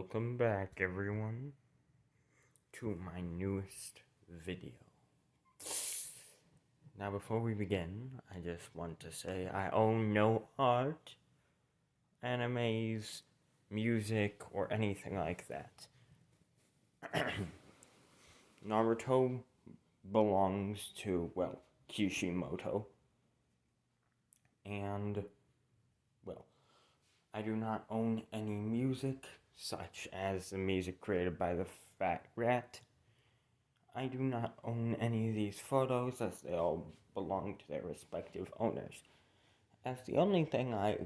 Welcome back, everyone, to my newest video. Now, before we begin, I just want to say I own no art, animes, music, or anything like that. Naruto belongs to, Kishimoto. And, I do not own any music, such as the music created by the Fat Rat. I do not own any of these photos, as they all belong to their respective owners, as the only thing I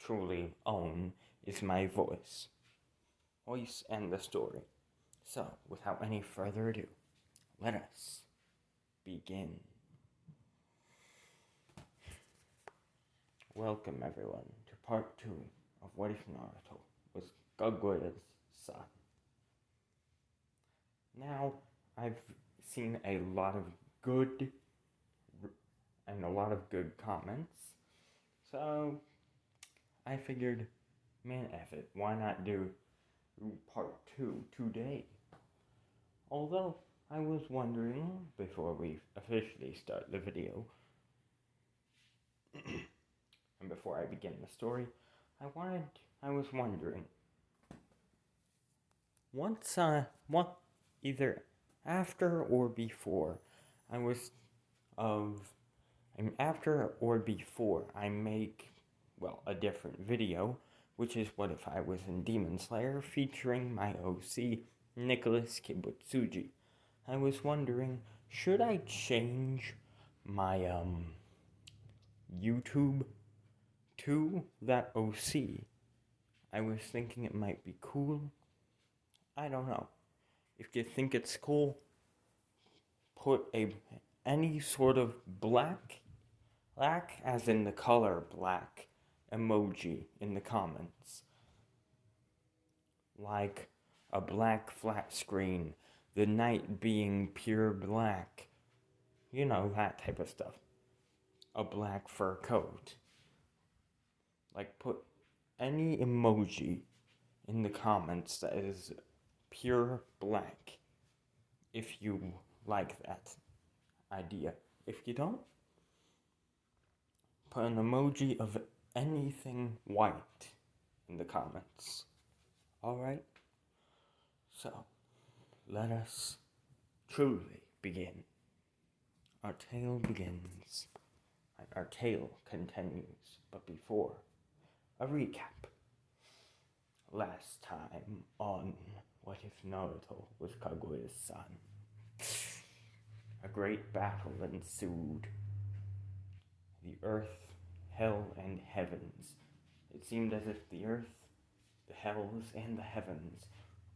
truly own is my voice and the story. So, without any further ado, let us begin. Welcome, everyone, to part 2 of What If Naruto was Kaguyas' son. Now, I've seen a lot of good comments, so I figured, man, F it, why not do part 2 today? Although, I was wondering, before we officially start the video, and before I begin the story, I was wondering, either after or before, after or before I make, a different video, which is what if I was in Demon Slayer, featuring my OC, Nicholas Kibutsuji. I was wondering, should I change my, YouTube to that OC? I was thinking it might be cool. I don't know. If you think it's cool, put any sort of black as in the color black, emoji in the comments. Like a black flat screen, the night being pure black. You know, that type of stuff. A black fur coat. Like, put any emoji in the comments that is pure black, if you like that idea. If you don't, put an emoji of anything white in the comments. Alright? So, let us truly begin. Our tale begins. Our tale continues. But before, a recap. Last time on What If Naruto was Kaguya's son? A great battle ensued. The earth, hell, and heavens. It seemed as if the earth, the hells, and the heavens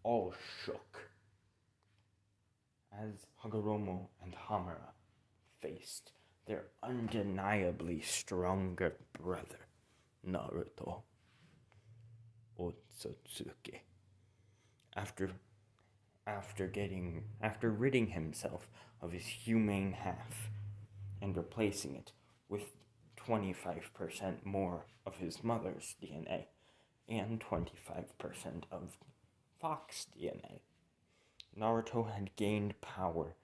all shook as Hagoromo and Hamura faced their undeniably stronger brother, Naruto Otsutsuki. After ridding himself of his humane half and replacing it with 25% more of his mother's DNA and 25% of Fox DNA, Naruto had gained power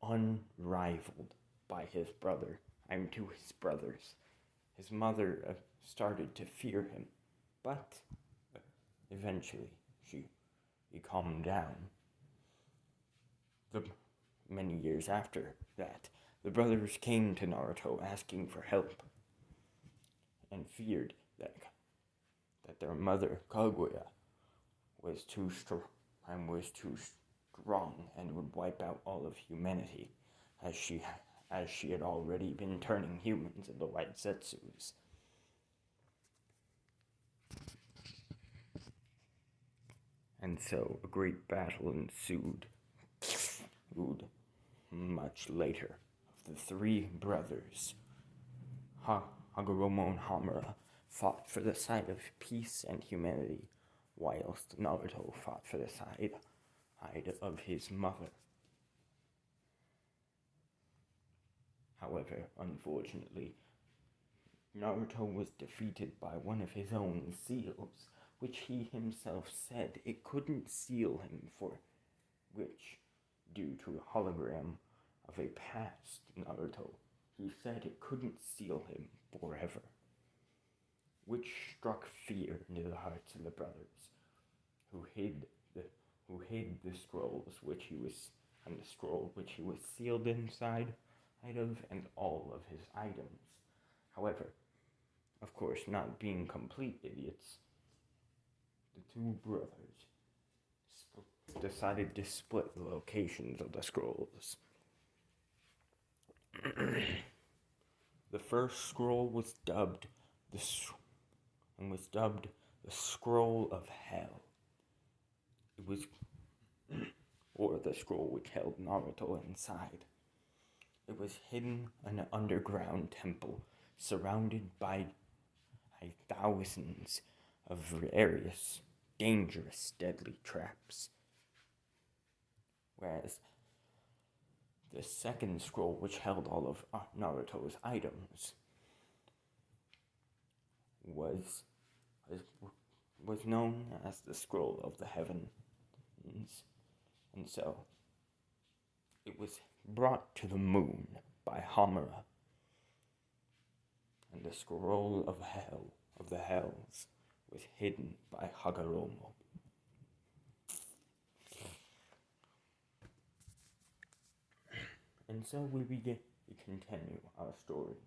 unrivaled by his brother. His brothers. His mother started to fear him, but eventually he calmed down. Many years after that, the brothers came to Naruto asking for help and feared that their mother, Kaguya, was too strong and would wipe out all of humanity, as she had already been turning humans into white Zetsus. And so a great battle ensued. Much later, of the three brothers, Hagoromo and Hamura fought for the side of peace and humanity, whilst Naruto fought for the side of his mother. However, unfortunately, Naruto was defeated by one of his own seals, which he himself said it couldn't seal him for which, due to a hologram of a past Naruto, he said it couldn't seal him forever, which struck fear into the hearts of the brothers, who hid the scrolls which he was and the scroll which he was sealed inside of, and all of his items. However, of course, not being complete idiots, the two brothers decided to split the locations of the scrolls. The first scroll was dubbed the Scroll of Hell. It was, or the scroll which held Naruto inside. It was hidden in an underground temple, surrounded by thousands of various dangerous, deadly traps. Whereas the second scroll, which held all of Naruto's items, was known as the Scroll of the Heavens, and so it was brought to the moon by Hamura, and the Scroll of the Hells, was hidden by Hagoromo. And so we continue our story.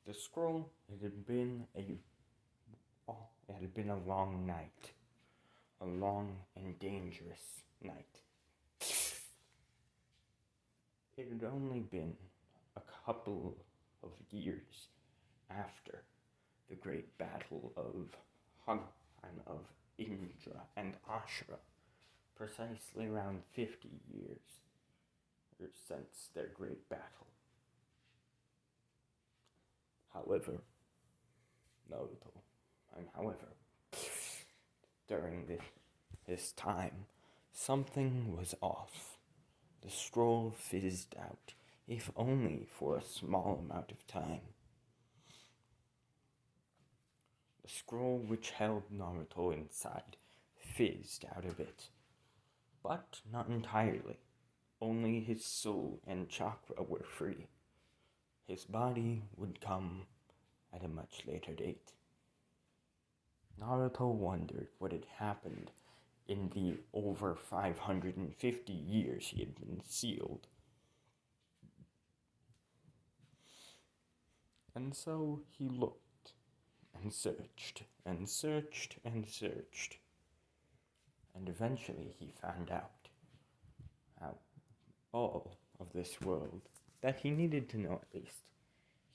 The scroll, it had been a long night, a long and dangerous night. It had only been a couple of years after the great battle of Indra and Ashura, precisely around 50 years since their great battle. However, during this time, something was off. The scroll fizzed out, if only for a small amount of time. The scroll which held Naruto inside fizzed out of it, but not entirely. Only his soul and chakra were free. His body would come at a much later date. Naruto wondered what had happened in the over 550 years he had been sealed. And so he looked and searched and searched and searched. And eventually he found out all of this world that he needed to know at least.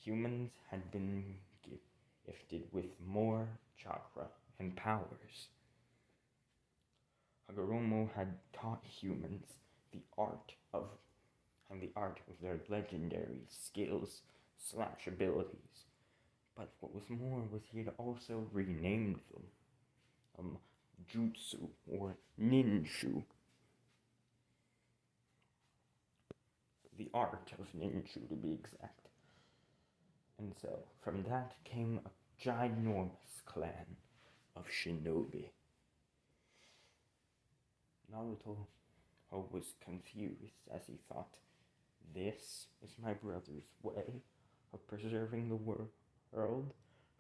Humans had been gifted with more chakra and powers. Hagoromo had taught humans the art of their legendary skills/abilities. But what was more was he had also renamed them jutsu or ninju. The art of ninju, to be exact. And so, from that came a ginormous clan of shinobi. Naruto was confused as he thought, this is my brother's way of preserving the world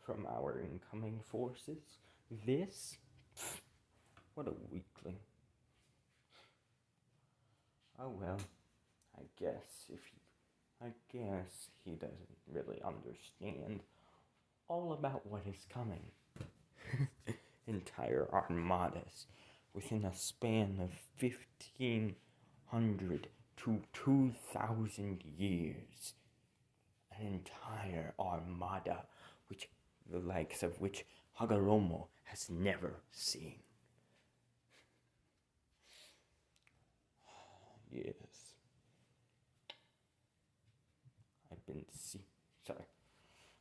from our incoming forces? This? Pfft, what a weakling. Oh well, I guess he doesn't really understand all about what is coming. Entire armadas within a span of 1,500 to 2,000 years. An entire armada, the likes of which Hagoromo has never seen. Yes.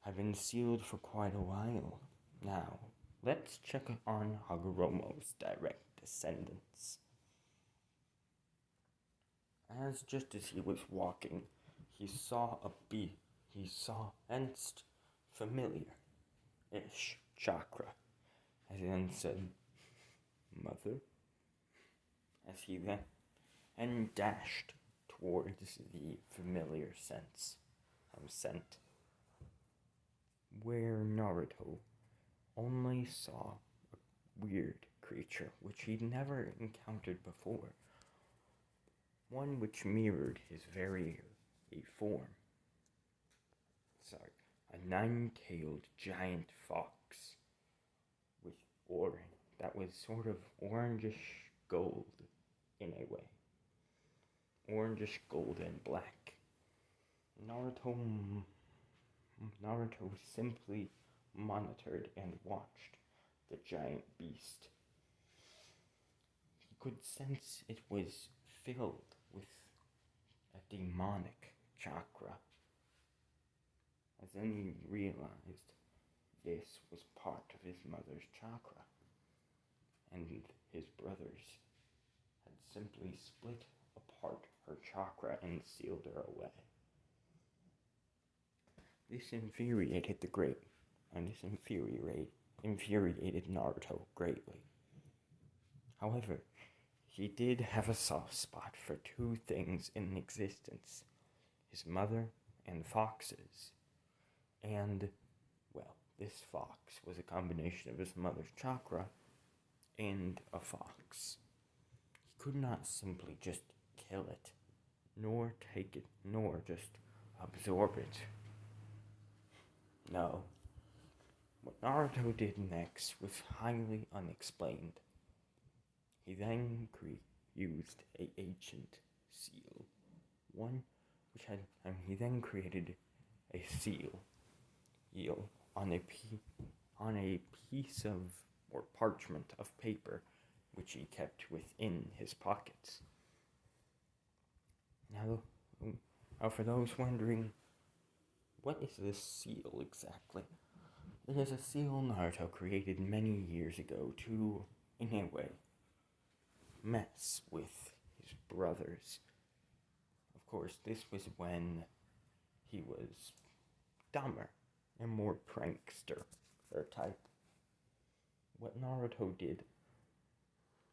I've been sealed for quite a while. Now, let's check on Hagoromo's direct descendants. Just as he was walking, he sensed familiar-ish chakra, as he then said, "Mother," as he then dashed towards the familiar scent, where Naruto only saw a weird creature which he'd never encountered before, one which mirrored his very form. A nine-tailed giant fox that was sort of orangish gold in a way. Orangish gold and black. Naruto simply monitored and watched the giant beast. He could sense it was filled with a demonic chakra. As then he realized this was part of his mother's chakra, and his brothers had simply split apart her chakra and sealed her away. This infuriated Naruto greatly. However, he did have a soft spot for two things in existence: his mother and foxes. And, well, this fox was a combination of his mother's chakra and a fox. He could not simply just kill it, nor take it, nor just absorb it. No. What Naruto did next was highly unexplained. He then used an ancient seal. He then created a seal on a piece of or parchment of paper which he kept within his pockets. Now for those wondering, what is this seal exactly? It is a seal Naruto created many years ago to, in a way, mess with his brothers. Of course, this was when he was dumber and more prankster type. What Naruto did,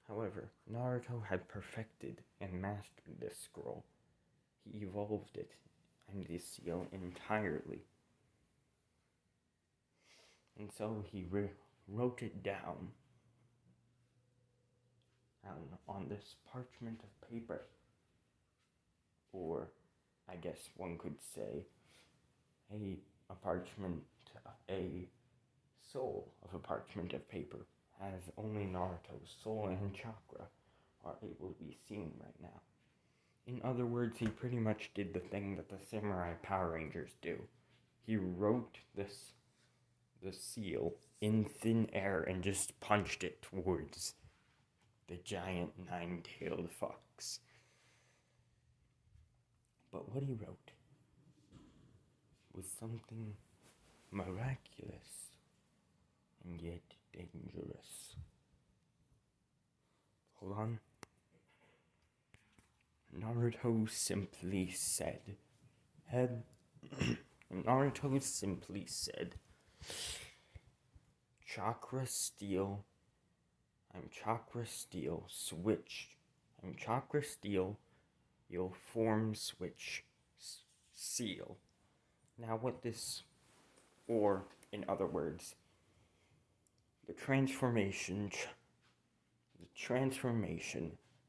however, Naruto had perfected and mastered this scroll. He evolved it and the seal entirely. And so he wrote it down on this parchment of paper, or I guess one could say a soul of a parchment of paper, as only Naruto's soul and chakra are able to be seen right now. In other words, he pretty much did the thing that the Samurai Power Rangers do. He wrote the seal in thin air and just punched it towards the giant nine-tailed fox. But what he wrote was something miraculous and yet dangerous. Hold on. Naruto simply said, chakra steel, switch. I'm chakra steel, you'll form switch seal. Now what this, or in other words, the transformation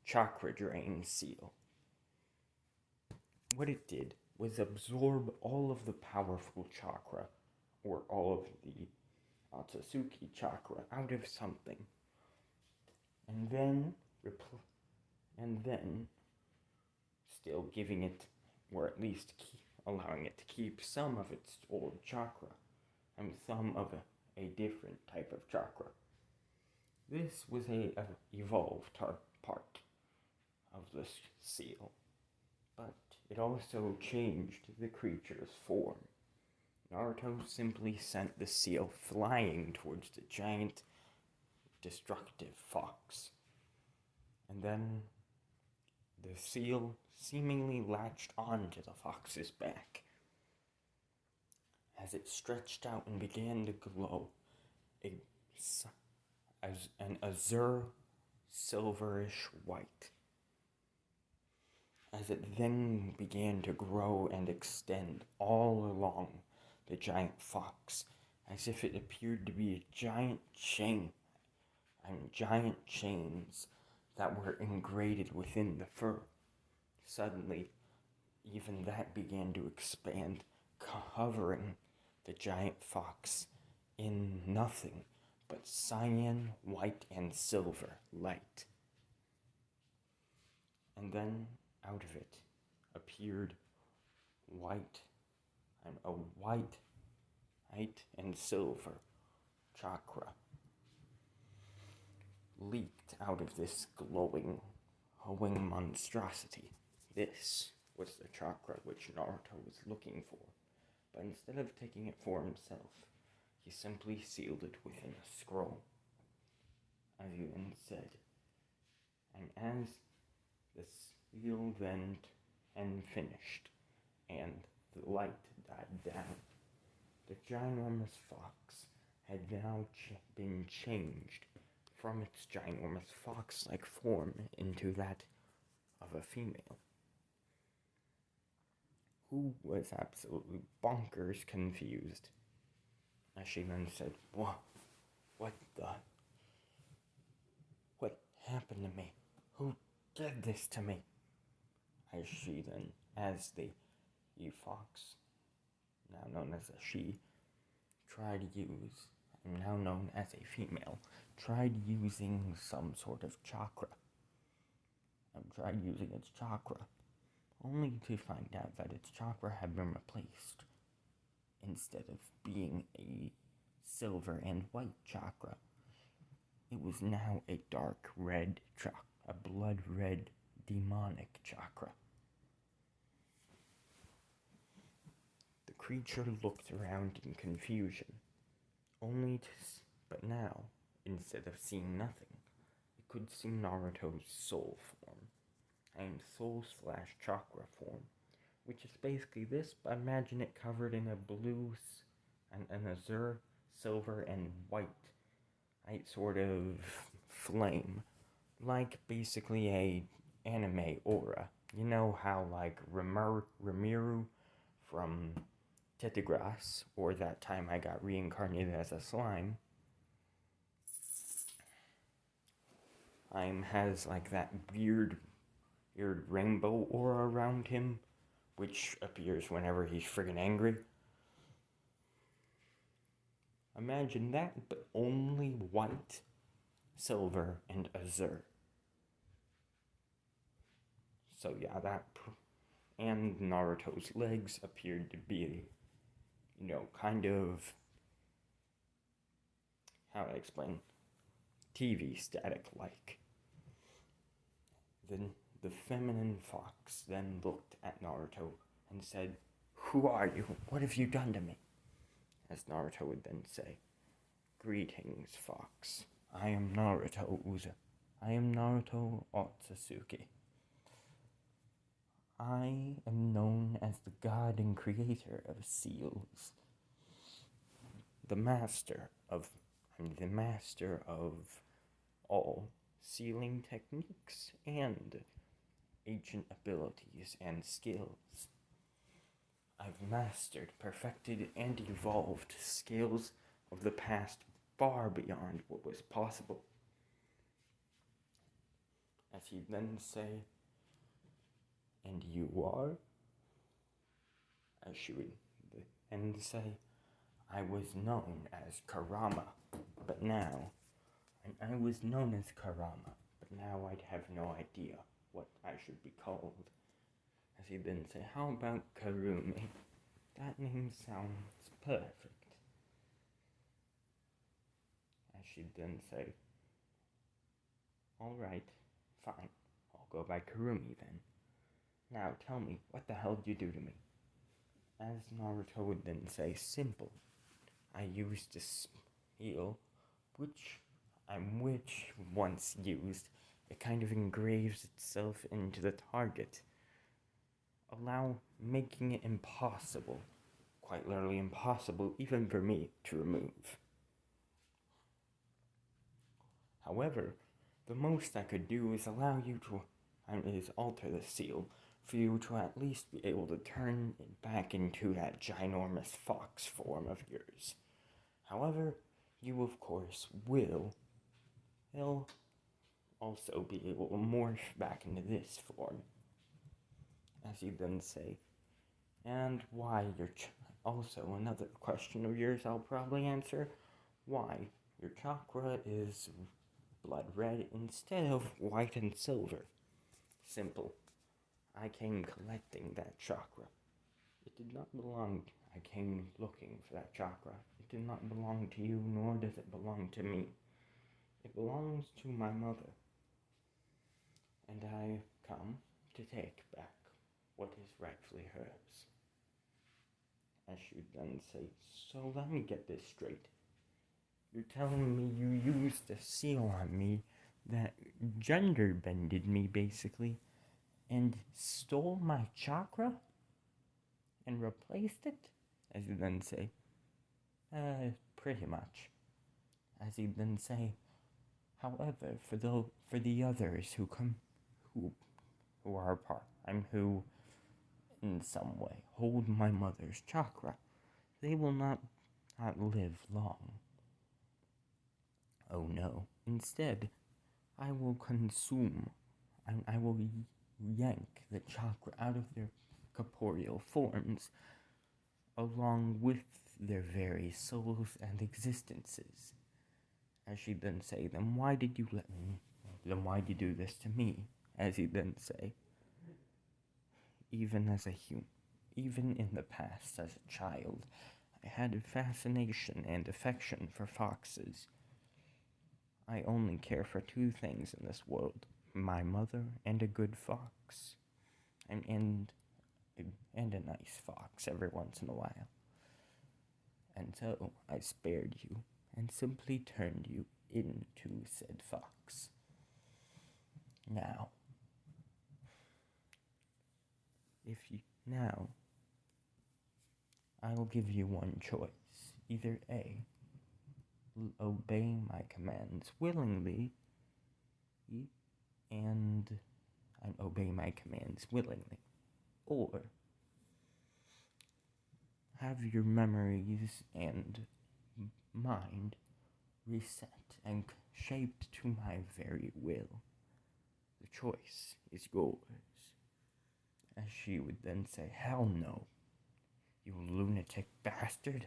chakra drain seal. What it did was absorb all of the powerful chakra, or all of the Otsutsuki chakra, out of something, and then still giving it, or at least allowing it to keep some of its old chakra, and some of a different type of chakra. This was a evolved part of the seal, but it also changed the creature's form. Naruto simply sent the seal flying towards the giant, destructive fox. And then the seal seemingly latched onto the fox's back. As it stretched out and began to glow, a, as an azure silverish white. As it then began to grow and extend all along the giant fox, as if it appeared to be a giant chain, and giant chains that were ingrained within the fur. Suddenly, even that began to expand, covering the giant fox in nothing but cyan, white, and silver light. And then out of it appeared white and a white and silver chakra leaked out of this glowing monstrosity. This was the chakra which Naruto was looking for, but instead of taking it for himself, he simply sealed it within a scroll. As he then said, and as the seal then finished, and the light died down, the ginormous fox had now been changed from its ginormous fox-like form into that of a female, who was absolutely bonkers confused, as she then said, What happened to me? Who did this to me? As the fox, now known as a she, tried to use, and now known as a female, tried using some sort of chakra. Tried using its chakra, only to find out that its chakra had been replaced. Instead of being a silver and white chakra, it was now a dark red chakra, a blood red demonic chakra. The creature looked around in confusion, but now, instead of seeing nothing, it could see Naruto's soul form, and soul/chakra form, which is basically this, but imagine it covered in a blue and an azure, silver, and white sort of flame, like basically a anime aura. You know how like Rimuru from Tetagrass, or that time I got reincarnated as a slime, has like that weird rainbow aura around him, which appears whenever he's friggin' angry. Imagine that, but only white, silver, and azure. So yeah, and Naruto's legs appeared to be, kind of, how do I explain, TV static-like. Then the feminine fox then looked at Naruto and said, "Who are you? What have you done to me?" As Naruto would then say, "Greetings, fox. I am Naruto Otsutsuki. I am known as the god and creator of seals. I'm the master of all sealing techniques and ancient abilities and skills. I've mastered, perfected, and evolved skills of the past far beyond what was possible." As he'd then say, "And you are?" As she would then say, "I was known as Karama, but now I'd have no idea what I should be called." As he'd then say, "How about Karumi? That name sounds perfect." As she'd then say, "All right, fine, I'll go by Karumi then. Now tell me, what the hell did you do to me?" As Naruto would then say, "Simple. I used a spell, which once used, it kind of engraves itself into the target, making it impossible, quite literally impossible, even for me to remove." However, the most I could do is allow you to, is alter the seal for you to at least be able to turn it back into that ginormous fox form of yours. However, you of course will also be able to morph back into this form, as you then say. And why also another question of yours I'll probably answer, why your chakra is blood red instead of white and silver. Simple. I came collecting that chakra. It did not belong. I came looking for that chakra. It did not belong to you, nor does it belong to me. It belongs to my mother. And I come to take back what is rightfully hers. As you then say, so let me get this straight. You're telling me you used a seal on me that gender bended me, basically, and stole my chakra and replaced it? As you then say, pretty much. As you then say, however, for the others who are apart, who in some way hold my mother's chakra, they will not live long. Oh no, instead, I will consume, and I will yank the chakra out of their corporeal forms, along with their very souls and existences. As she then say, then why did you do this to me? As he then say, even as a human, even in the past as a child, I had a fascination and affection for foxes. I only care for two things in this world, my mother and a good fox, and a nice fox every once in a while. And so I spared you and simply turned you into said fox. Now, I will give you one choice. Either A, obey my commands willingly, and obey my commands willingly, or have your memories and mind reset and shaped to my very will. The choice is yours. As she would then say, hell no, you lunatic bastard.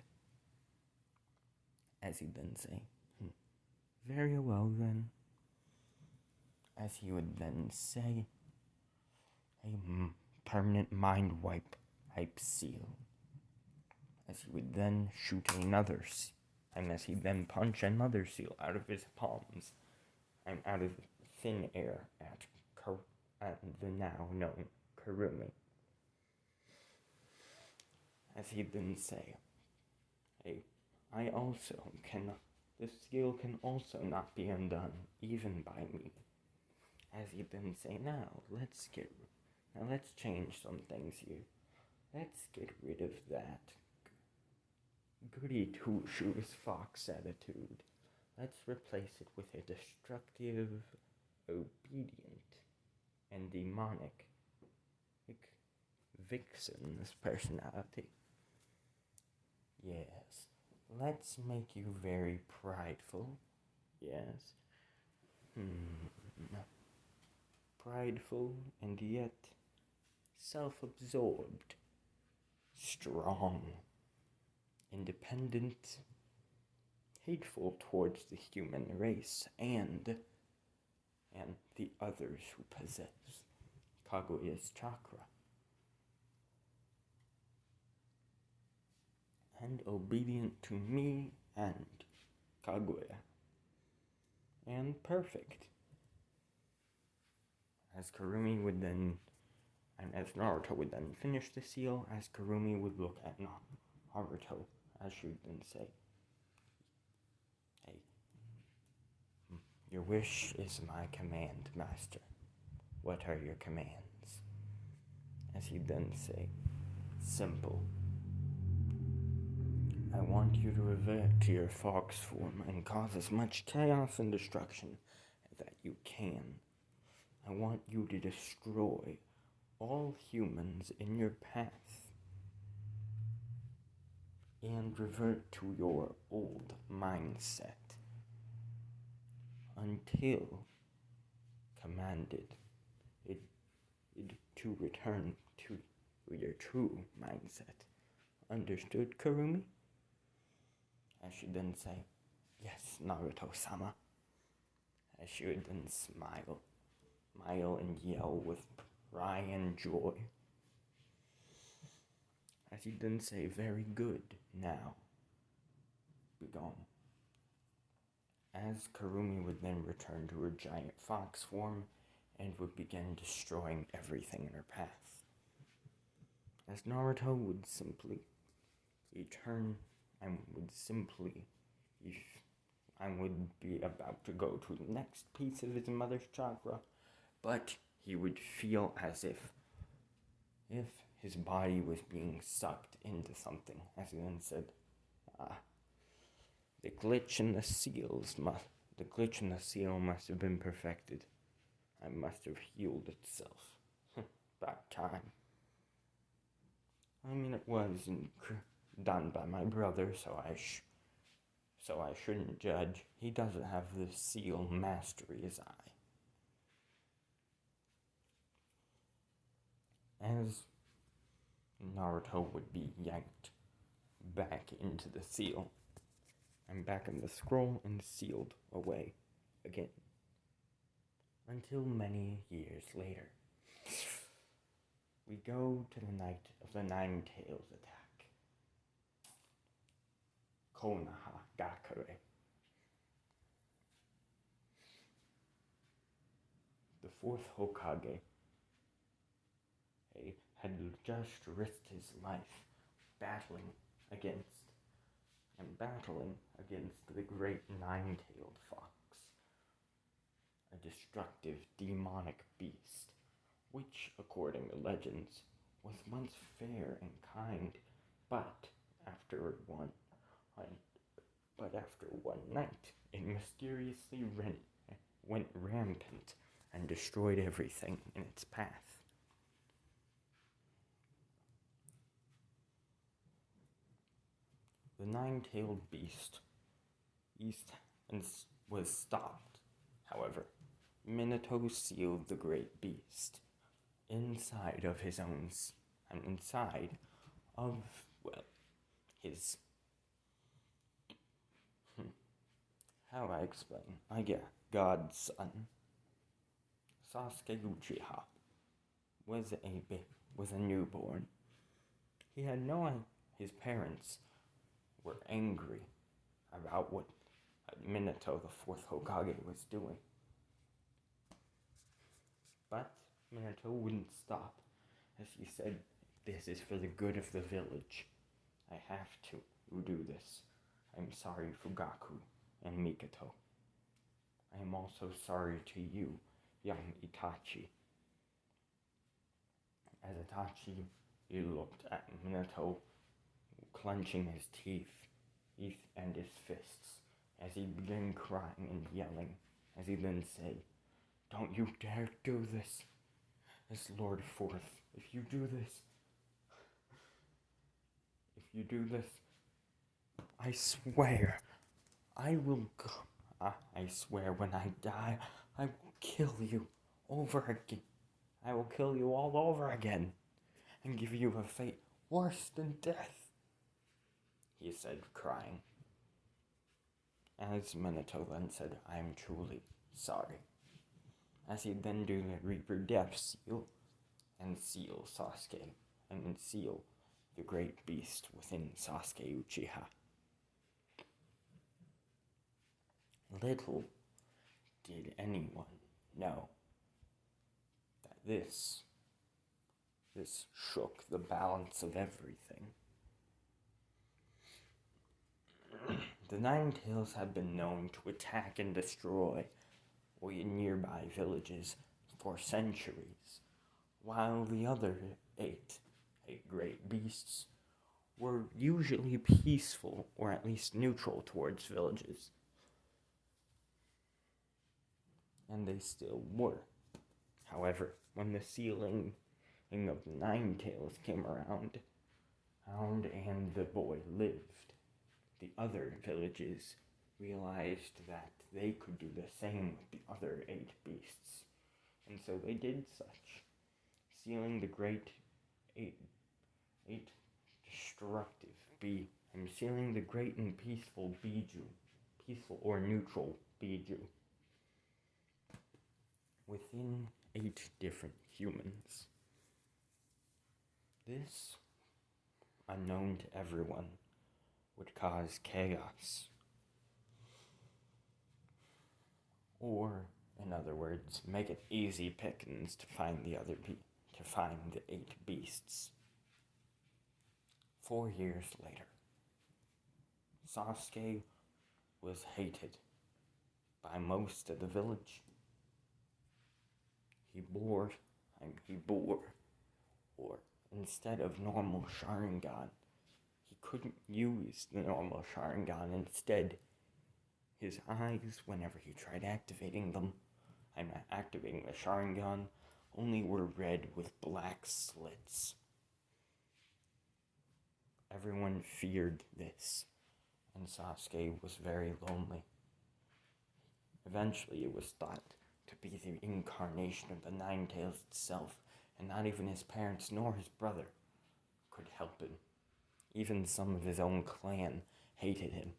As he'd then say, very well then. As he would then say, a permanent mind wipe hype seal. As he would then shoot another, and as he'd then punch another seal out of his palms, and out of thin air at the now known Karumi. As he'd then say, the seal can also not be undone, even by me. As he'd then say, now let's change some things here. Let's get rid of that goody two-shoes fox attitude. Let's replace it with a destructive, obedient, and demonic vixen's personality. Yes, let's make you very prideful. Yes. Prideful and yet self-absorbed, strong, independent, hateful towards the human race and the others who possess Kaguyas chakra. And obedient to me and Kaguya. And perfect. As Karumi would then, and as Naruto would then finish the seal, as Karumi would look at Naruto, as she would then say, hey, your wish is my command, master. What are your commands? As he'd then say, simple. I want you to revert to your fox form and cause as much chaos and destruction that you can. I want you to destroy all humans in your path and revert to your old mindset until commanded it to return to your true mindset. Understood, Karumi? As she then say, yes, Naruto-sama. As she would then smile and yell with pride and joy. As he'd then say, very good, now, be gone. As Karumi would then return to her giant fox form and would begin destroying everything in her path. As Naruto would simply return and would be about to go to the next piece of his mother's chakra, but he would feel as if his body was being sucked into something, as he then said, the glitch in the seal must have been perfected. It must have healed itself. About time. I mean, it was done by my brother, so I shouldn't judge. He doesn't have the seal mastery as I. As Naruto would be yanked back into the seal, and back in the scroll and sealed away again. Until many years later, we go to the night of the Nine Tails attack. Konoha Gakure. The fourth Hokage had just risked his life battling against the great nine-tailed fox, a destructive demonic beast, which, according to legends, was once fair and kind, but after one night, it mysteriously went rampant and destroyed everything in its path. The nine-tailed beast was stopped. However, Minato sealed the great beast inside of his own, and inside of, his, how do I explain? Godson. Sasuke Uchiha was a newborn. He had his parents were angry about what Minato, the fourth Hokage, was doing. But Minato wouldn't stop, as he said, this is for the good of the village. I have to do this. I'm sorry, Fugaku and Mikoto. I am also sorry to you, young Itachi. As Itachi looked at Minato, clenching his teeth and his fists, as he began crying and yelling, as he then said, don't you dare do this, as Lord Fourth. If you do this, I swear, I swear when I die, I will kill you over again. I will kill you all over again, and give you a fate worse than death, he said, crying. As Minato then said, I am truly sorry. As he then do the Reaper Death seal, and seal Sasuke, and seal the great beast within Sasuke Uchiha. Little did anyone know that this shook the balance of everything. The Nine Tails have been known to attack and destroy nearby villages for centuries, while the other eight great beasts were usually peaceful, or at least neutral towards villages. and they still were. However, when the sealing of the Nine Tails came around, and the boy lived, the other villages realized that they could do the same with the other 8 beasts, and so they did such, sealing the great eight destructive I'm sealing the great and peaceful or neutral Biju, within 8 different humans. This, unknown to everyone, would cause chaos. Or, in other words, make it easy pickings to find the 8 beasts. 4 years later, Sasuke was hated by most of the village. He bore, or instead of normal Sharingan, he couldn't use the normal Sharingan. Instead, his eyes, whenever he tried activating the Sharingan, only were red with black slits. Everyone feared this, and Sasuke was very lonely. Eventually, it was thought to be the incarnation of the Nine Tails itself, and not even his parents nor his brother could help him. Even some of his own clan hated him.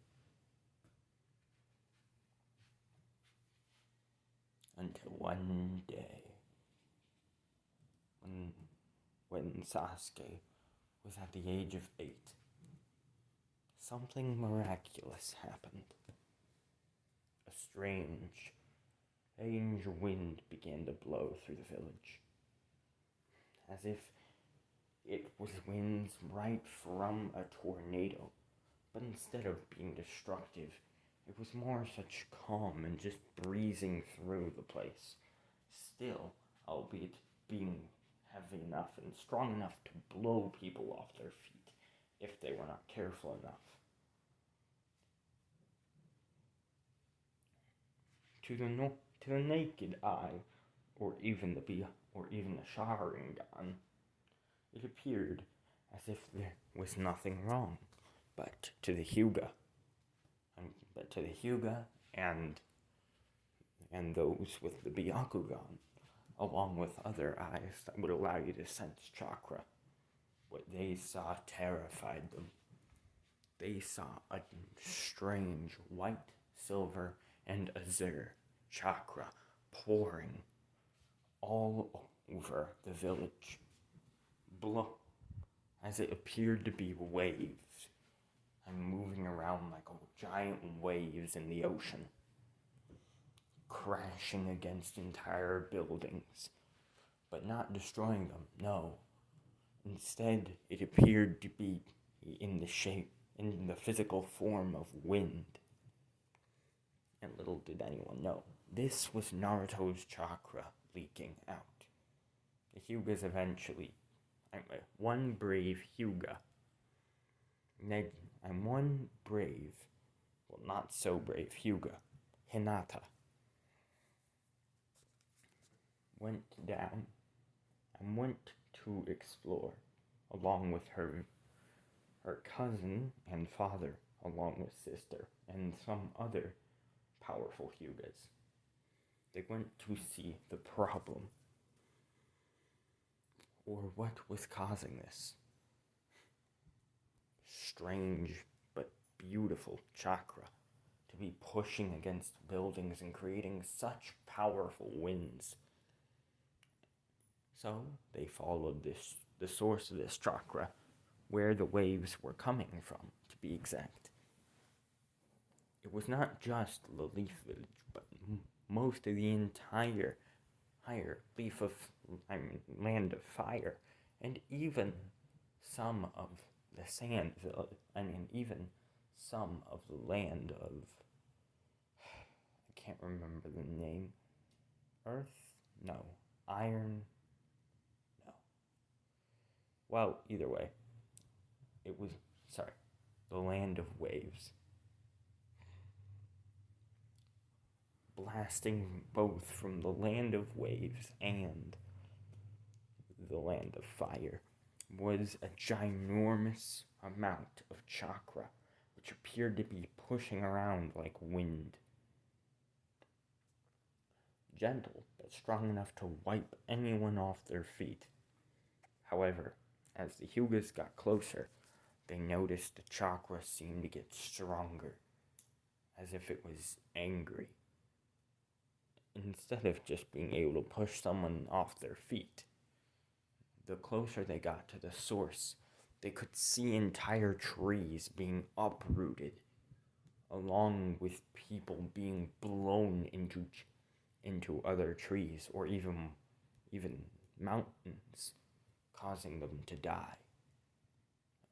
Until one day, when Sasuke was at the age of 8, something miraculous happened. A strange wind began to blow through the village, as if it was winds right from a tornado, but instead of being destructive, it was more such calm and just breezing through the place. Still, albeit being heavy enough and strong enough to blow people off their feet if they were not careful enough. To the naked eye, or even the Sharingan, it appeared as if there was nothing wrong. But to the Hyuga, and those with the Byakugan, along with other eyes that would allow you to sense chakra, what they saw terrified them. They saw a strange white, silver, and azure chakra pouring all over the village, as it appeared to be waves, and moving around like giant waves in the ocean, crashing against entire buildings, but not destroying them, no. Instead, it appeared to be in the physical form of wind. And little did anyone know, this was Naruto's chakra leaking out. The Hyugas eventually, one brave Hyuga, and one brave, not so brave Hyuga, Hinata, went down and went to explore, along with her cousin and father, along with sister, and some other powerful Hyugas. They went to see the problem, or what was causing this strange but beautiful chakra to be pushing against buildings and creating such powerful winds. So they followed the source of this chakra, where the waves were coming from, to be exact. It was not just the Leaf Village, but most of the entire Land of Fire, and even some of the Sand Village, even some of the land of, I can't remember the name, Earth? No. Iron? No. Well, either way, it was, the Land of Waves. blasting both from the land of waves and the land of fire, was a ginormous amount of chakra, which appeared to be pushing around like wind. Gentle, but strong enough to wipe anyone off their feet. However, as the Hyugas got closer, they noticed the chakra seemed to get stronger, as if it was angry. Instead of just being able to push someone off their feet, the closer they got to the source, they could see entire trees being uprooted, along with people being blown into other trees, or even mountains, causing them to die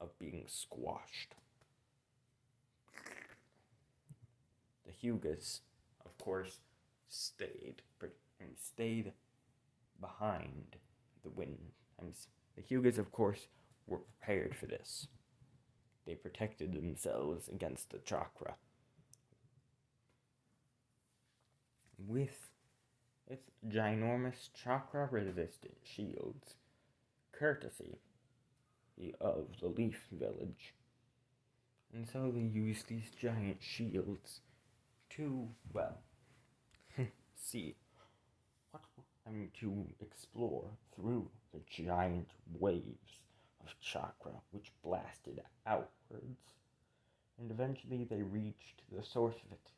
of being squashed. The Hyugas, of course, stayed behind the wind. And the Hyugas, of course, were prepared for this. They protected themselves against the chakra with its ginormous chakra-resistant shields, courtesy of the Leaf Village. And so they used these giant shields to, well, see to explore through the giant waves of chakra which blasted outwards, and eventually they reached the source of it,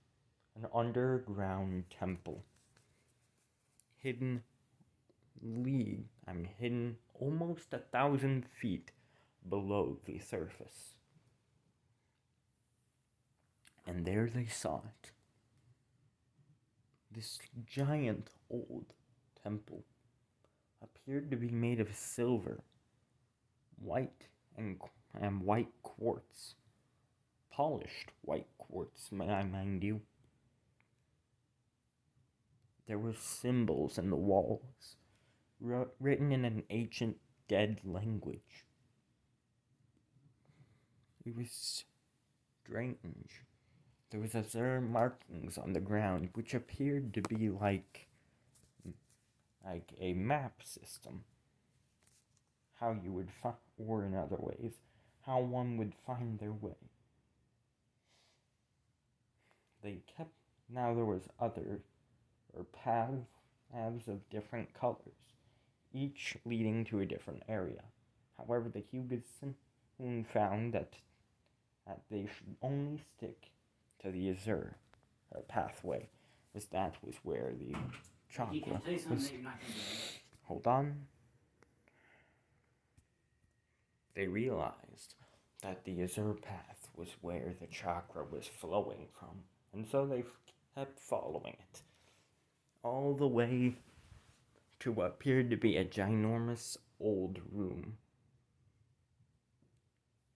an underground temple, hidden almost 1,000 feet below the surface. And there they saw it. This giant old temple appeared to be made of silver, white and white quartz, polished white quartz, may I mind you. There were symbols in the walls, written in an ancient dead language. It was strange. There was azure markings on the ground, which appeared to be like a map system. How you would or in other ways, how one would find their way. Now there was paths of different colors, each leading to a different area. However, the Hyugas soon found that they should only stick to the azure pathway, as that was where the chakra was. Hold on. They realized that the azure path was where the chakra was flowing from, and so they kept following it, all the way to what appeared to be a ginormous old room,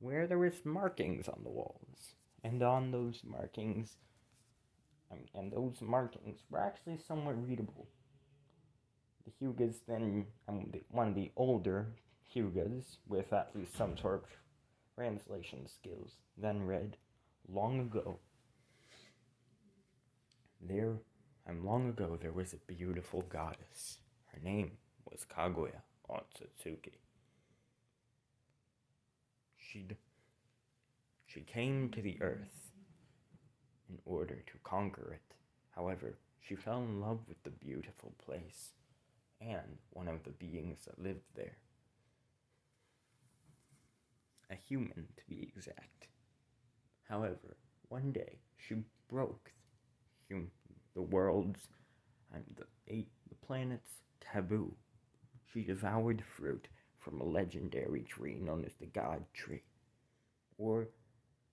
where there was markings on the walls, and on those markings, were actually somewhat readable. The Hyugas then, one of the older Hyugas, with at least some sort of translation skills, then read, long ago there was a beautiful goddess. Her name was Kaguya Otsutsuki. She came to the earth in order to conquer it. However, she fell in love with the beautiful place and one of the beings that lived there. A human, to be exact. However, one day she broke the world's and the planet's taboo. She devoured fruit from a legendary tree known as the God Tree, or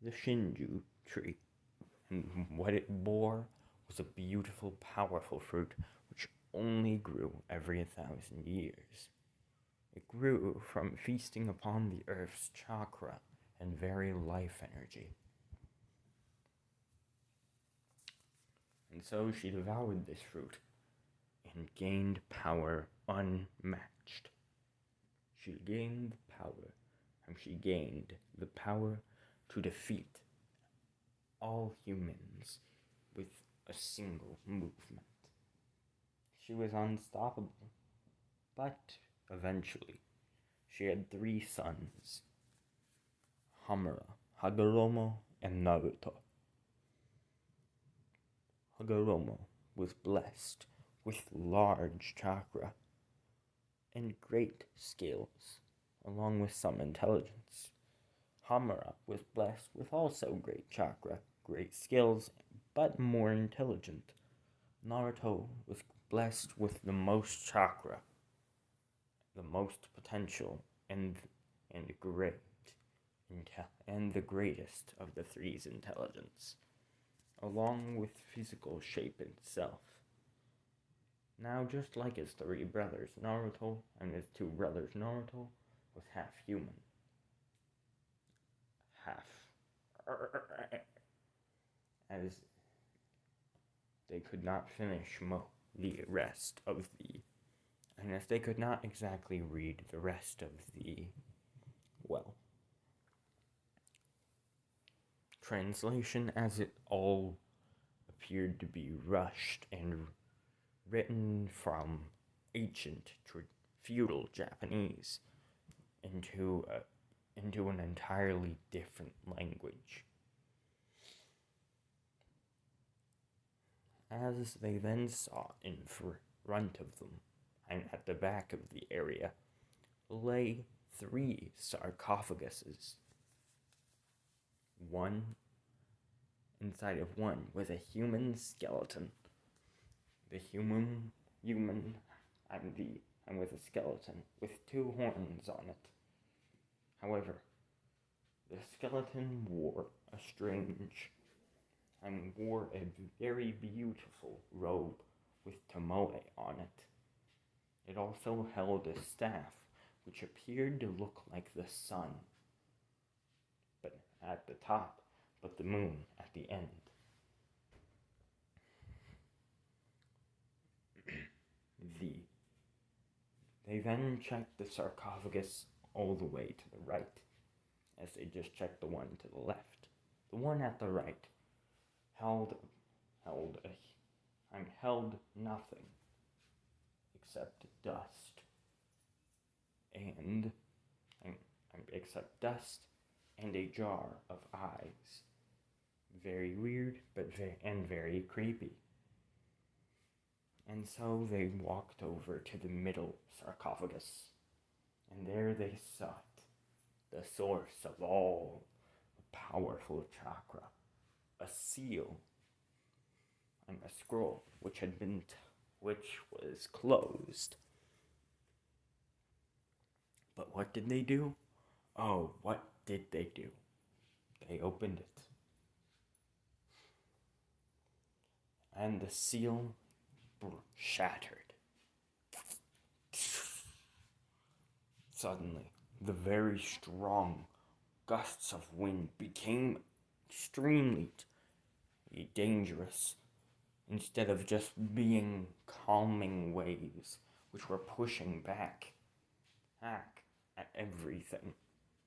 the Shinju Tree, and what it bore was a beautiful, powerful fruit which only grew every 1,000 years. It grew from feasting upon the earth's chakra and very life energy. And so she devoured this fruit and gained power unmatched. She gained the power to defeat all humans with a single movement. She was unstoppable, but eventually she had 3 sons: Hamura, Hagoromo, and Naruto. Hagoromo was blessed with large chakra and great skills, along with some intelligence. Hamura was blessed with also great chakra, great skills, but more intelligent. Naruto was blessed with the most chakra, the most potential, and great, and the greatest of the three's intelligence, along with physical shape itself. Now, just like his 3 brothers, Naruto, and his 2 brothers, Naruto, was half human. Half. As they could not finish the rest of the. And as they could not exactly read the rest of the. Well. Translation, as it all appeared to be rushed and written from ancient feudal Japanese into an entirely different language. As they then saw in front of them, and at the back of the area, lay 3 sarcophaguses. Inside of one was a human skeleton. The human was a skeleton with 2 horns on it. However, the skeleton wore a very beautiful robe with tomoe on it. It also held a staff which appeared to look like the sun, but at the top, but the moon at the end. They then checked the sarcophagus all the way to the right, as they just checked the one to the left. The one at the right held nothing except dust and a jar of eyes. Very weird, but very creepy. And so they walked over to the middle sarcophagus, and there they sought the source of all the powerful chakra, a seal, and a scroll which was closed. But what did they do? Oh, what did they do? They opened it. And the seal shattered. Suddenly, the very strong gusts of wind became extremely dangerous, instead of just being calming waves which were pushing back at everything,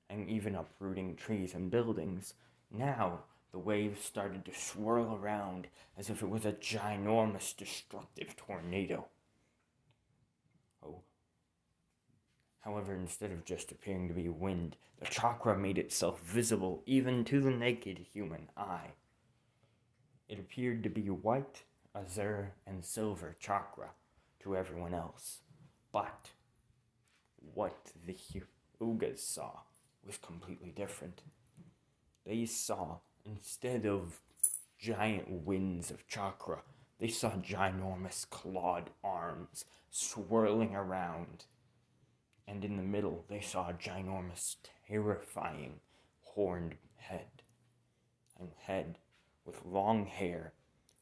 and even uprooting trees and buildings. Now the waves started to swirl around as if it was a ginormous destructive tornado. However, instead of just appearing to be wind, the chakra made itself visible even to the naked human eye. It appeared to be white, azure, and silver chakra to everyone else. But what the Kaguyas saw was completely different. They saw, instead of giant winds of chakra, they saw ginormous clawed arms swirling around. And in the middle, they saw a ginormous, terrifying, horned head with long hair,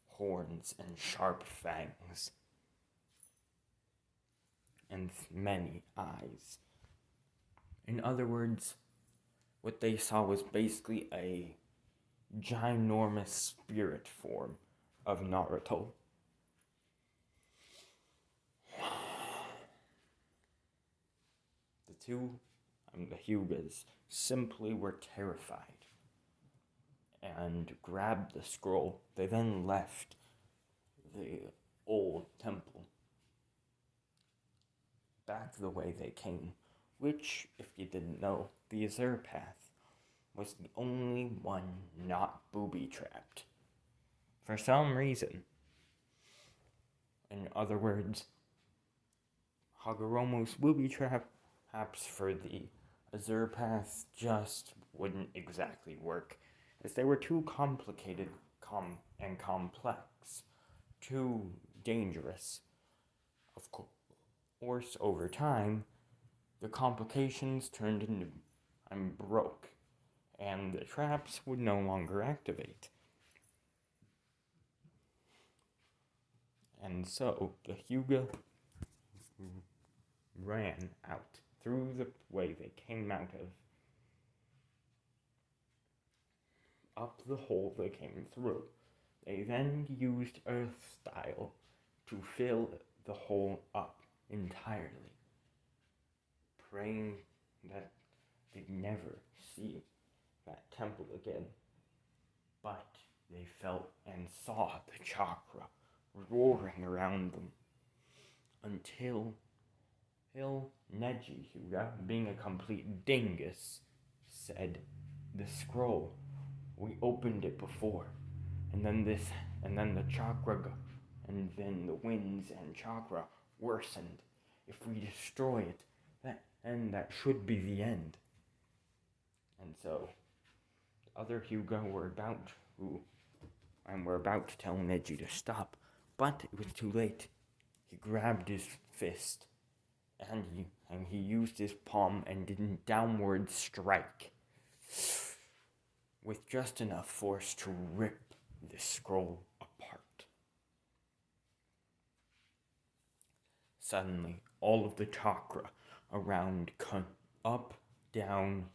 horns, and sharp fangs, and many eyes. In other words, what they saw was basically a ginormous spirit form of Naruto. The Kaguyas simply were terrified and grabbed the scroll. They then left the old temple back the way they came, which, if you didn't know, the Azure Path was the only one not booby-trapped. For some reason. In other words, Hagoromo's booby traps for the Azure Path just wouldn't exactly work, as they were too complicated and complex, too dangerous. Of course, over time, the complications turned into and broke, and the traps would no longer activate. And so the Hyuga ran out through the way they came out of, up the hole they came through. They then used Earth style to fill the hole up entirely, praying that they'd never see that temple again. But they felt and saw the chakra roaring around them until Neji Hyuga, being a complete dingus, said, "The scroll, we opened it before, and then the chakra, and then the winds and chakra worsened. If we destroy it, that should be the end." And so, the other Hyuga were about to tell Neji to stop, but it was too late. He grabbed his fist, and he used his palm and did a downward strike with just enough force to rip the scroll apart. Suddenly, all of the chakra around up, down,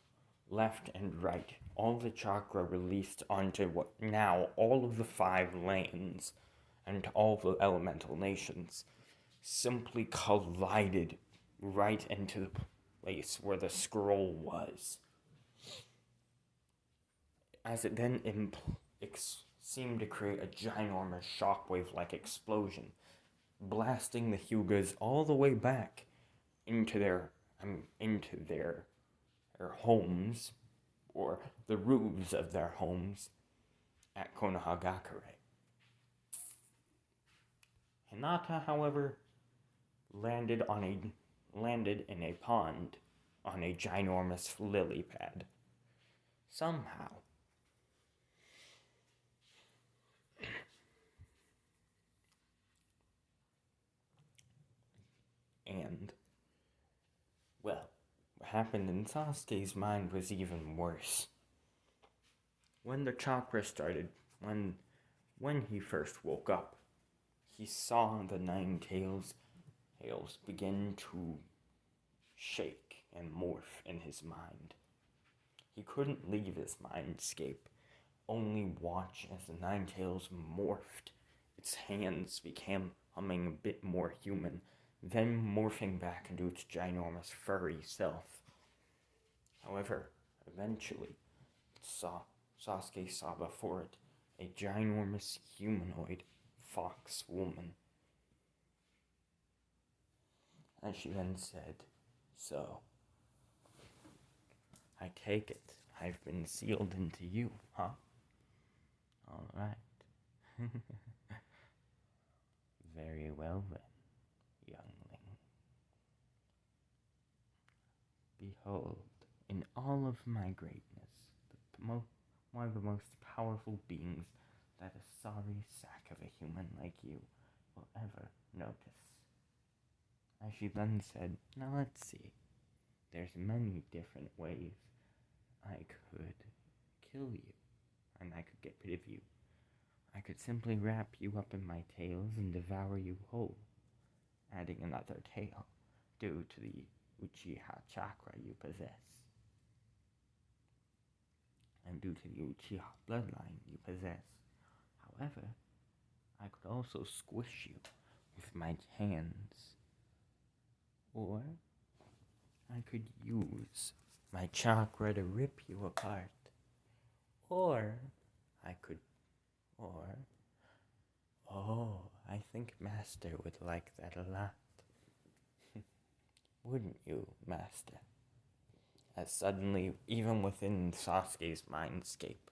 left, and right, all the chakra released onto what now all of the 5 lands and all the elemental nations simply collided right into the place where the scroll was, as it then seemed to create a ginormous shockwave-like explosion, blasting the Hyugas all the way back into their homes, or the roofs of their homes at Konohagakure. Hinata, however, landed in a pond on a ginormous lily pad. Somehow. And, well, what happened in Sasuke's mind was even worse. When the chakra started, when he first woke up, he saw the 9 tails begin to shake and morph in his mind. He couldn't leave his mindscape, only watch as the 9 tails morphed. Its hands became becoming a bit more human, then morphing back into its ginormous furry self. However, eventually, Sasuke saw before it a ginormous humanoid fox woman. And she then said, "So, I take it I've been sealed into you, huh? All right." "Very well then, youngling. Behold, in all of my greatness, one of the most powerful beings that a sorry sack of a human like you will ever notice." As she then said, "Now let's see. There's many different ways I could kill you, and I could get rid of you. I could simply wrap you up in my tails and devour you whole, adding another tail due to the Uchiha chakra you possess, and due to the Uchiha bloodline you possess. However, I could also squish you with my hands, or I could use my chakra to rip you apart, or I could, or I think Master would like that a lot. Wouldn't you, Master? As suddenly, even within Sasuke's mindscape,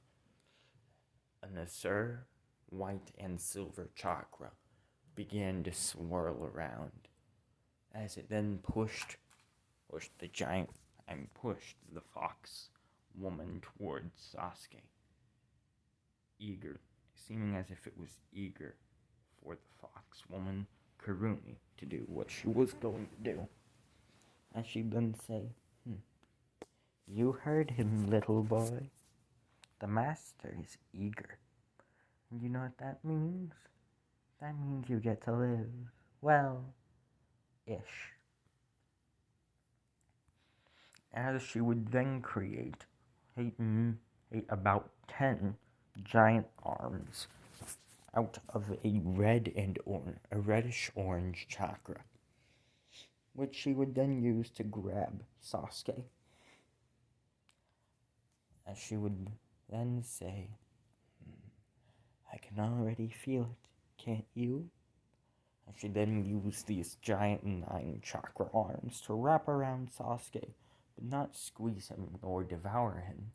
an azure, white, and silver chakra began to swirl around, as it then pushed the giant and pushed the fox woman towards Sasuke, eager, seeming as if it was eager for the fox woman, Karumi, to do what she was going to do. As she then say, You heard him, little boy. The master is eager. And you know what that means? That means you get to live. Well, ish. As she would then create about 10 giant arms out of a reddish orange chakra, which she would then use to grab Sasuke. As she would then say, I can already feel it, can't you? And she then used these giant 9 chakra arms to wrap around Sasuke, but not squeeze him or devour him.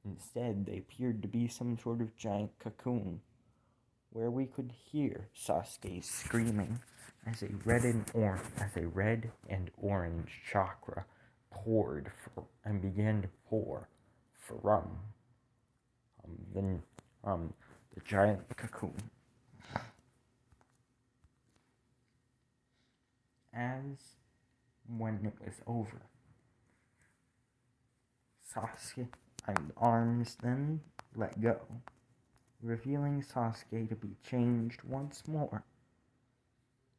Instead, they appeared to be some sort of giant cocoon, where we could hear Sasuke screaming as a red and orange chakra began to pour from the giant cocoon. As when it was over, Sasuke and arms then let go, revealing Sasuke to be changed once more.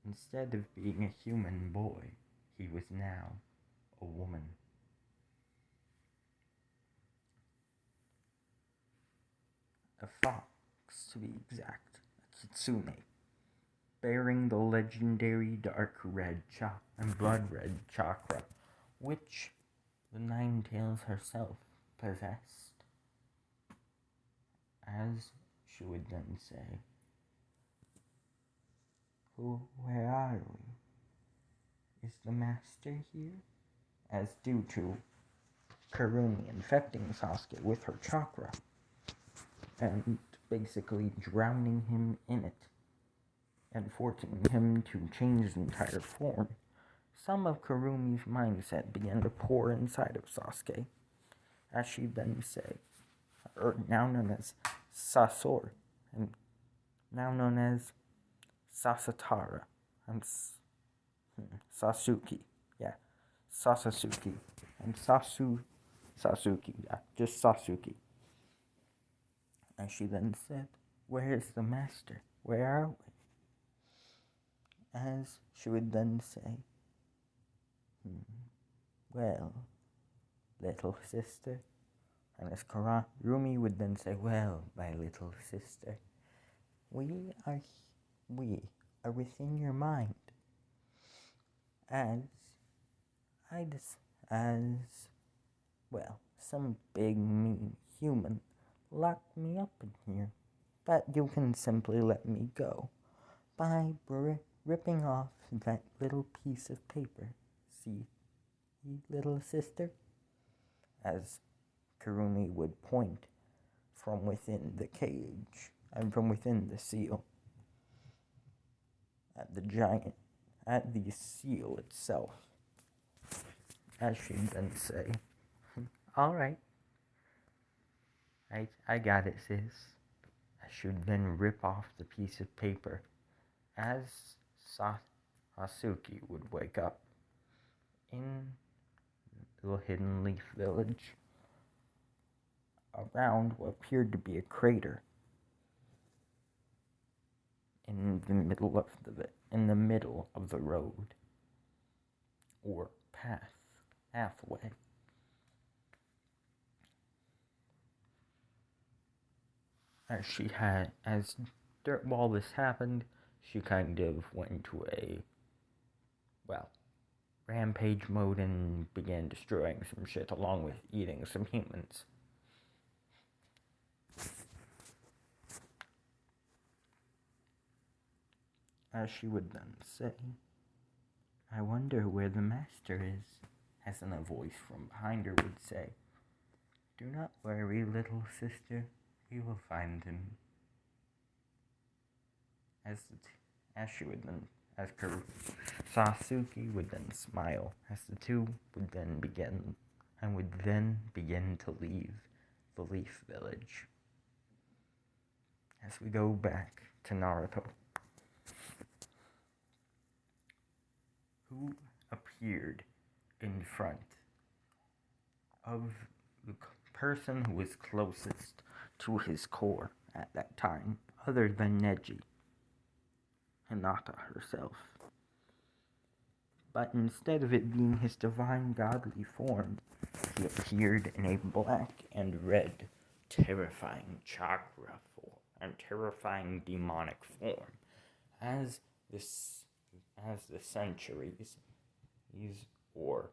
Instead of being a human boy, he was now a woman. A fox, to be exact, a kitsune, bearing the legendary dark red and blood red chakra, which the Nine Tails herself possessed. As she would then say, Where are we? Is the master here? As due to Karumi infecting Sasuke with her chakra and basically drowning him in it and forcing him to change his entire form, some of Karumi's mindset began to pour inside of Sasuke, as she then say, now known as Sasor, and now known as Sasatara, and Sasuke, Sasasuke, and Sasuke, just Sasuke. And she then said, Where is the master? Where are we? As she would then say, Well, little sister. And as Karumi would then say, Well, my little sister, we are within your mind. As some big mean human locked me up in here. But you can simply let me go by ripping off that little piece of paper. See, little sister? As Karumi would point from within the cage and from within the seal at the seal itself. As she'd then say, All right, I got it, sis. As she'd then rip off the piece of paper, as Sasuke would wake up in the little hidden leaf village around what appeared to be a crater in the middle of the road or pathway. While this happened, she kind of went to rampage mode and began destroying some shit along with eating some humans. as she would then say, "I wonder where the master is," as then a voice from behind her would say, "Do not worry, little sister, we will find him." As she would then, as Sasuke would then smile, as the two would then begin to leave the Leaf Village. As we go back to Naruto, who appeared in front of the person who was closest to his core at that time, other than Neji, Hinata herself. But instead of it being his divine godly form, he appeared in a black and red, terrifying chakra form, and terrifying demonic form. As the centuries, or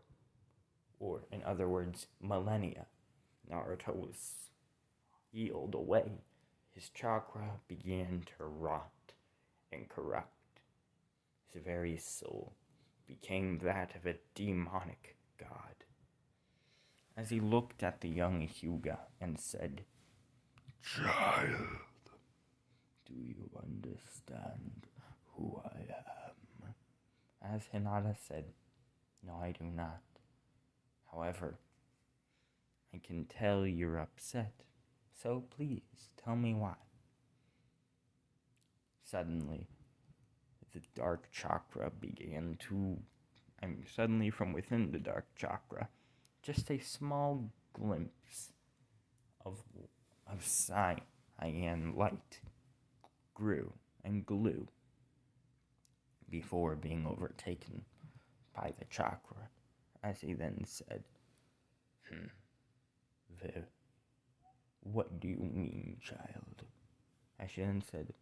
in other words, millennia, Naruto was healed away, his chakra began to rot and corrupt. His very soul became that of a demonic god. As he looked at the young Hyuga and said, "Child, do you understand who I am?" As Hinata said, "No, I do not. However, I can tell you're upset, so please tell me why." Suddenly, the dark chakra began to... suddenly from within the dark chakra, just a small glimpse of cyan light grew and glue before being overtaken by the chakra, as he then said, "What do you mean, child?" As she then said,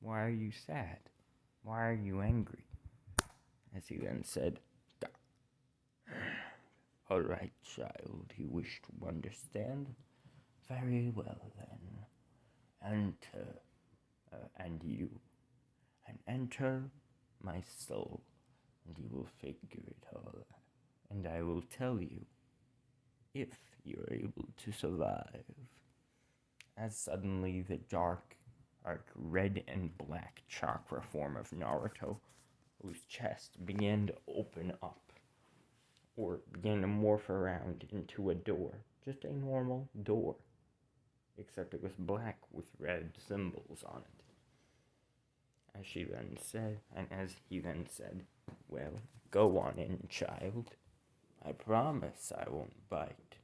"Why are you sad? Why are you angry?" As he then said, "All right, child, you wish to understand? Very well then. Enter, enter my soul, and you will figure it all out. And I will tell you if you're able to survive." As suddenly the dark red and black chakra form of Naruto, whose chest began to open up, or began to morph around into a door, just a normal door, except it was black with red symbols on it. As she then said, and as he then said, "Well, go on in, child. I promise I won't bite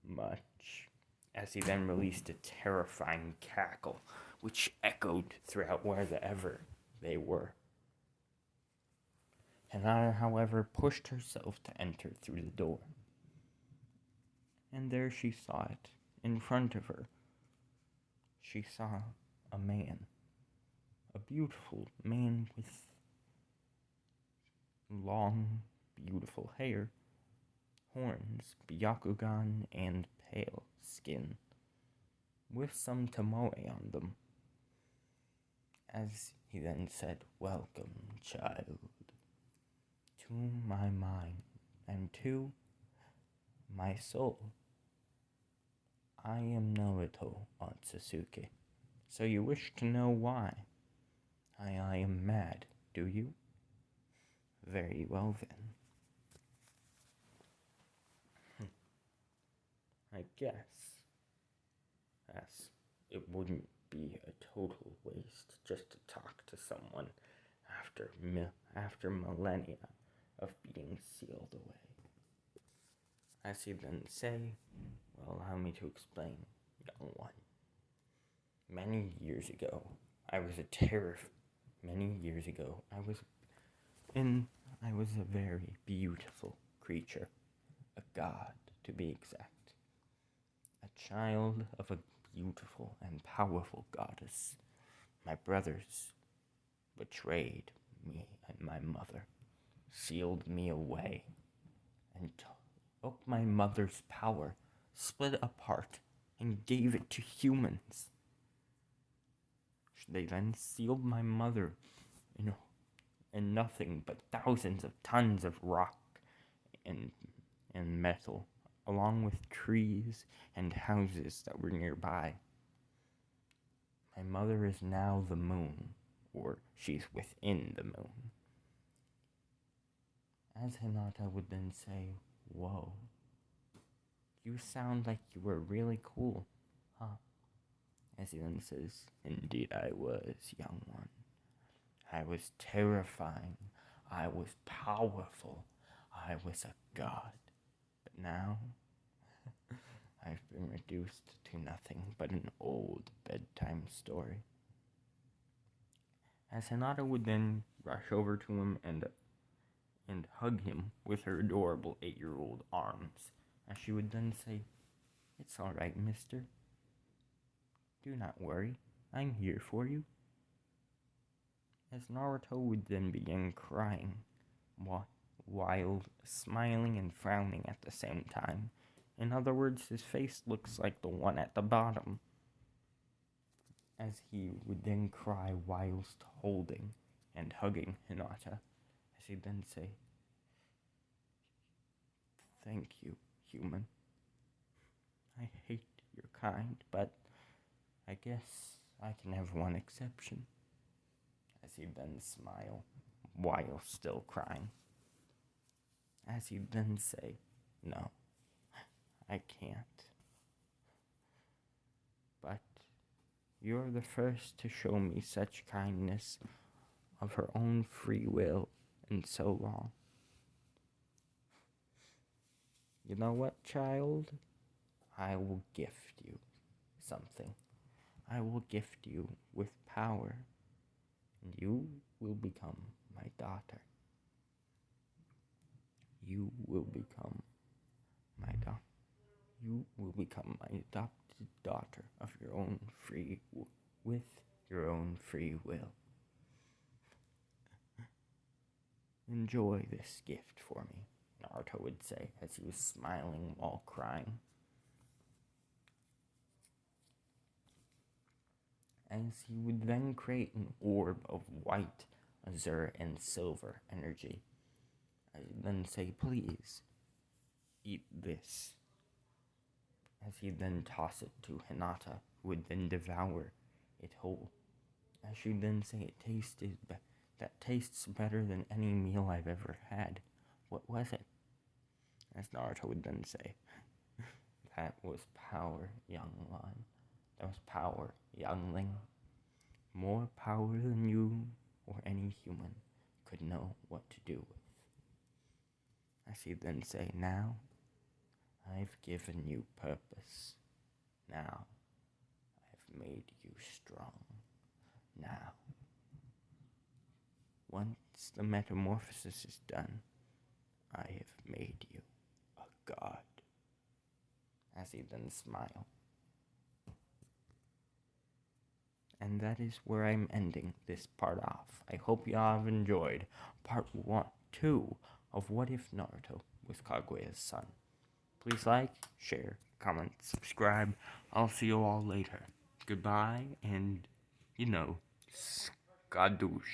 much." As he then released a terrifying cackle, which echoed throughout wherever they were. Hinata, however, pushed herself to enter through the door. And there she saw it, in front of her. She saw a man, a beautiful man with long, beautiful hair, horns, Byakugan, and pale skin, with some tomoe on them. As he then said, "Welcome, child, to my mind and to my soul. I am Naruto Otsutsuki. So you wish to know why I am mad, do you? Very well then. I guess as it wouldn't be a total waste just to talk to someone after millennia of being sealed away." As he then say, "Well, allow me to explain, young one. Many years ago, I was a very beautiful creature, a god to be exact, a child of a beautiful and powerful goddess. My brothers betrayed me and my mother, sealed me away, and took my mother's power, split apart, and gave it to humans. They then sealed my mother in, in nothing but thousands of tons of rock and, and metal, along with trees and houses that were nearby. My mother is now the moon, or she's within the moon. As Hinata would then say, "Whoa, you sound like you were really cool, huh?" As he then says, "Indeed I was, young one. I was terrifying. I was powerful. I was a god. But now, I've been reduced to nothing but an old bedtime story." As Hinata would then rush over to him and hug him with her adorable 8-year-old arms, as she would then say, "It's all right, mister. Do not worry. I'm here for you." As Naruto would then begin crying, while smiling and frowning at the same time. In other words, his face looks like the one at the bottom. As he would then cry whilst holding and hugging Hinata, as he'd then say, "Thank you, human. I hate your kind, but I guess I can have one exception." As he'd then smile while still crying. As he'd then say, "No, I can't. But you're the first to show me such kindness of her own free will in so long. You know what, child? I will gift you something. I will gift you with power, and you will become my daughter. You will become my daughter. You will become my adopted daughter of your own with your own free will. Enjoy this gift for me," Naruto would say as he was smiling while crying. As he would then create an orb of white, azure, and silver energy. I would then say, "Please, eat this." As he'd then toss it to Hinata, who would then devour it whole. As she'd then say, "That tastes better than any meal I've ever had. What was it?" As Naruto would then say, "That was power, young one. That was power, youngling. More power than you or any human could know what to do with." As he'd then say, "Now, I've given you purpose. Now, I've made you strong. Now, once the metamorphosis is done, I have made you a god." As he then smiled. And that is where I'm ending this part off. I hope you all have enjoyed part 2 of What If Naruto was Kaguya's son. Please like, share, comment, subscribe. I'll see you all later. Goodbye, and, skadoosh.